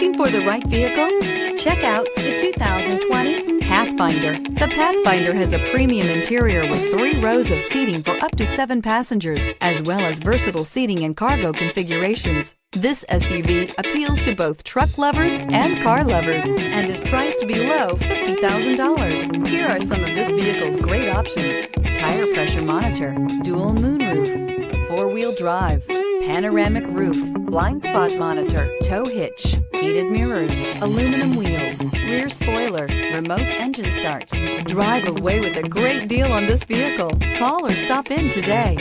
Looking for the right vehicle? Check out the 2020 Pathfinder. The Pathfinder has a premium interior with 3 rows of seating for up to 7 passengers, as well as versatile seating and cargo configurations. This SUV appeals to both truck lovers and car lovers and is priced below $50,000. Here are some of this vehicle's great options: tire pressure monitor, dual moonroof, 4-wheel drive, panoramic roof, blind spot monitor, tow hitch, heated mirrors, aluminum wheels, rear spoiler, remote engine start. Drive away with a great deal on this vehicle. Call or stop in today.